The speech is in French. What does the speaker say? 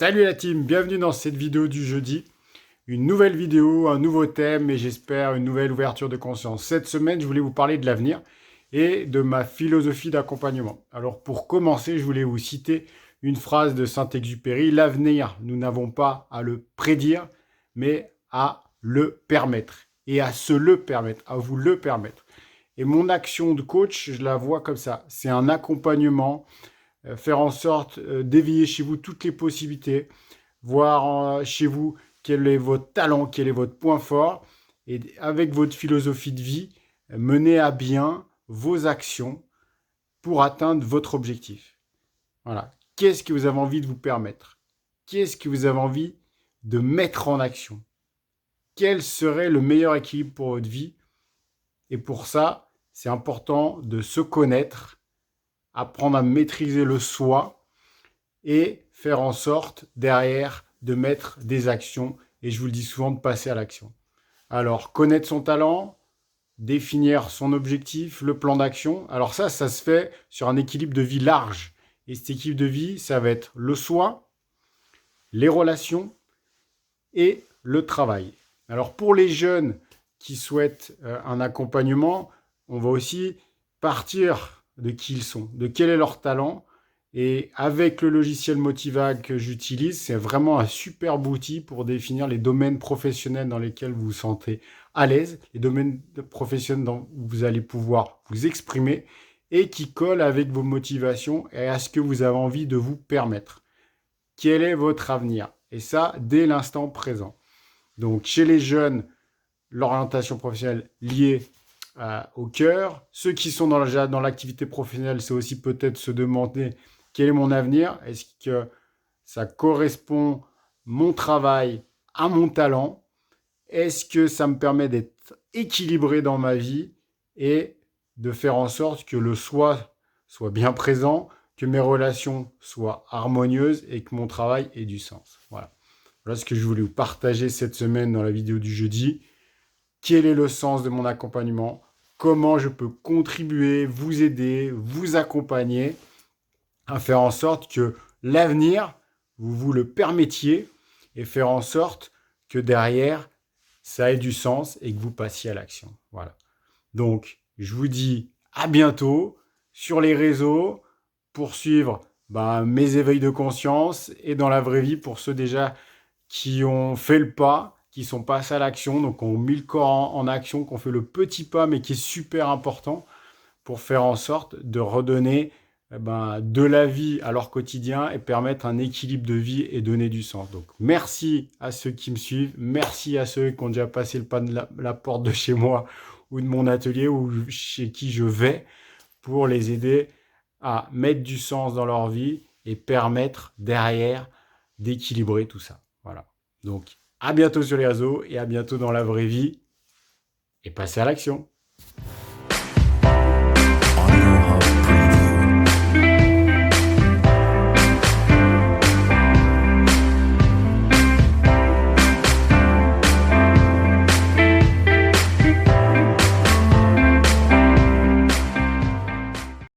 Salut la team, bienvenue dans cette vidéo du jeudi. Une nouvelle vidéo, un nouveau thème et j'espère une nouvelle ouverture de conscience. Cette semaine, je voulais vous parler de l'avenir et de ma philosophie d'accompagnement. Alors pour commencer, je voulais vous citer une phrase de Saint-Exupéry. L'avenir, nous n'avons pas à le prédire, mais à le permettre. Et à se le permettre, à vous le permettre. Et mon action de coach, je la vois comme ça. C'est un accompagnement, faire en sorte d'éveiller chez vous toutes les possibilités, voir chez vous quel est votre talent, quel est votre point fort, et avec votre philosophie de vie, mener à bien vos actions pour atteindre votre objectif. Voilà. Qu'est-ce que vous avez envie de vous permettre? Qu'est-ce que vous avez envie de mettre en action? Quel serait le meilleur équilibre pour votre vie? Et pour ça, c'est important de se connaître, apprendre à maîtriser le soi et faire en sorte derrière de mettre des actions. Et je vous le dis souvent, de passer à l'action. Alors, connaître son talent, définir son objectif, le plan d'action. Alors ça se fait sur un équilibre de vie large. Et cet équilibre de vie, ça va être le soi, les relations et le travail. Alors pour les jeunes qui souhaitent un accompagnement, on va aussi partir de qui ils sont, de quel est leur talent. Et avec le logiciel Motivac que j'utilise, c'est vraiment un superbe outil pour définir les domaines professionnels dans lesquels vous vous sentez à l'aise, les domaines professionnels où vous allez pouvoir vous exprimer et qui collent avec vos motivations et à ce que vous avez envie de vous permettre. Quel est votre avenir? Et ça, dès l'instant présent. Donc, chez les jeunes, l'orientation professionnelle liée au cœur. Ceux qui sont dans l'activité professionnelle, c'est aussi peut-être se demander quel est mon avenir? Est-ce que ça correspond mon travail à mon talent? Est-ce que ça me permet d'être équilibré dans ma vie et de faire en sorte que le soi soit bien présent, que mes relations soient harmonieuses et que mon travail ait du sens. Voilà. Voilà ce que je voulais vous partager cette semaine dans la vidéo du jeudi. Quel est le sens de mon accompagnement? Comment je peux contribuer, vous aider, vous accompagner à faire en sorte que l'avenir, vous vous le permettiez et faire en sorte que derrière, ça ait du sens et que vous passiez à l'action. Voilà. Donc, je vous dis à bientôt sur les réseaux pour suivre mes éveils de conscience et dans la vraie vie pour ceux déjà qui ont fait le pas, qui sont passés à l'action, donc ont mis le corps en action, qui ont fait le petit pas mais qui est super important pour faire en sorte de redonner de la vie à leur quotidien et permettre un équilibre de vie et donner du sens. Donc merci à ceux qui me suivent, merci à ceux qui ont déjà passé le pas de la porte de chez moi ou de mon atelier ou chez qui je vais pour les aider à mettre du sens dans leur vie et permettre derrière d'équilibrer tout ça. Voilà. Donc à bientôt sur les réseaux et à bientôt dans la vraie vie et passez à l'action.